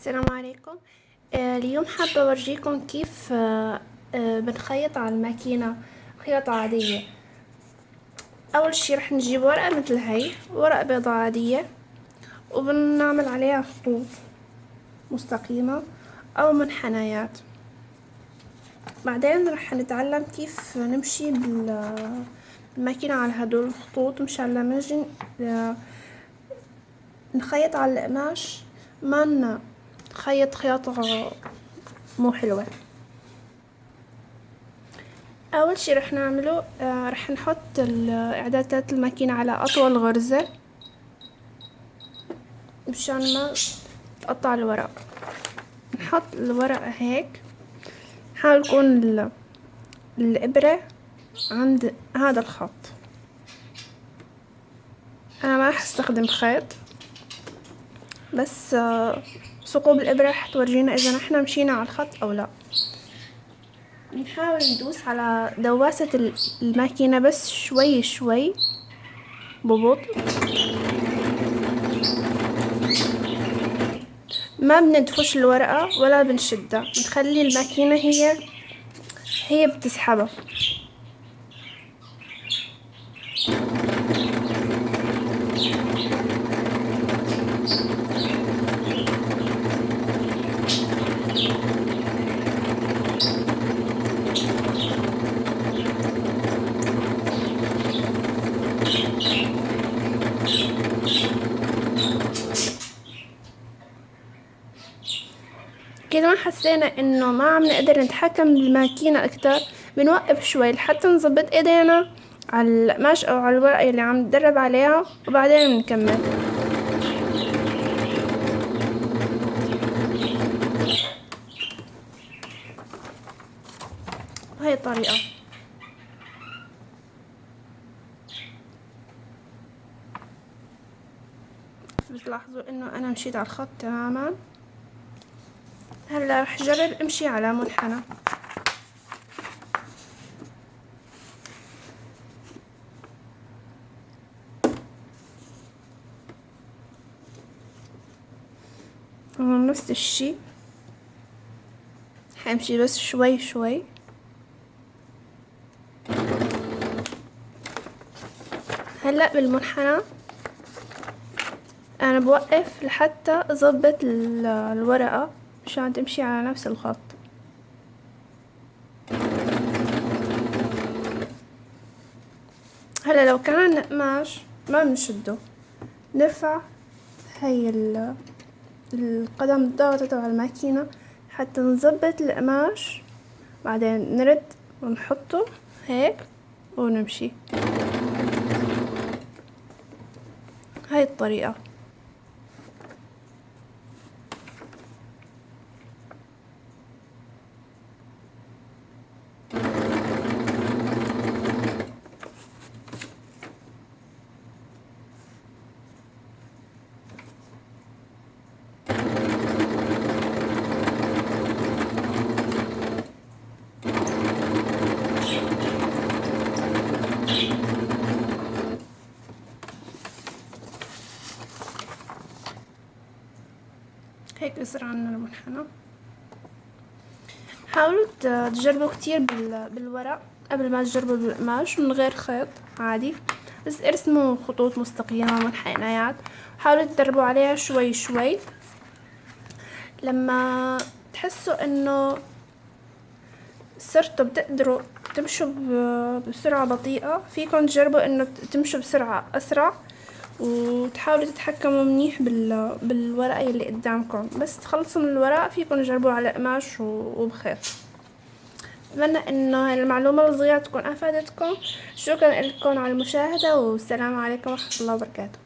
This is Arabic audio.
السلام عليكم. اليوم حابة أورجيكم كيف بنخيط على الماكينة خياطة عادية. أول شي رح نجيب ورقة مثل هاي، ورقة بيضة عادية، وبنعمل عليها خطوط مستقيمة أو منحنيات. بعدين رح نتعلم كيف نمشي بالماكينة على هدول الخطوط مشان لما نجي نخيط على القماش ما نخيط خياطة مو حلوة. اول شي رح نعمله رح نحط اعدادات الماكينة على اطول غرزة مشان ما تقطع الورق. نحط الورقة هيك، حاول يكون الابرة عند هذا الخط. انا ما رح استخدم خيط، بس ثقوب الابرة رح تورجينا اذا نحنا مشينا على الخط او لا. نحاول ندوس على دواسة الماكينة بس شوي شوي ببطء، ما بندفش الورقة ولا بنشدها، بنخلي الماكينة هي بتسحبها. كده ما حسينا انه ما عم نقدر نتحكم بالماكينة اكتر، بنوقف شوي لحتى نظبط ايدينا على القماش او على الورقة اللي عم ندرب عليها، وبعدين بنكمل. بهاي الطريقة. بتلاحظوا انه انا مشيت على الخط تماما. هلا رح جرب امشي على منحنى. نفس الشي، حامشي بس شوي شوي. هلا بالمنحنى انا بوقف لحتى اظبط الورقة مشان تمشي على نفس الخط. هلا لو كان قماش ما بنشده، نرفع هاي القدم الضغطة تبع الماكينة حتى نظبط القماش، بعدين نرد ونحطه هيك ونمشي. هاي الطريقة. هيك بصير عنا المنحنى. حاولوا تجربوا كتير بالورق قبل ما تجربوا بالقماش من غير خيط عادي، بس ارسموا خطوط مستقيمة ومنحنيات، حاولوا تدربوا عليها شوي شوي. لما تحسوا انه صرتوا بتقدروا تمشوا بسرعة بطيئة، فيكن تجربوا انه تمشوا بسرعة اسرع، وتحاولوا تتحكموا منيح بالورقة اللي قدامكم. بس تخلصوا من الورق فيكن تجربوا على قماش وبخيط. اتمنى انه المعلومة الصغيرة تكون افادتكم. شكرا لكم على المشاهدة، والسلام عليكم ورحمة الله وبركاته.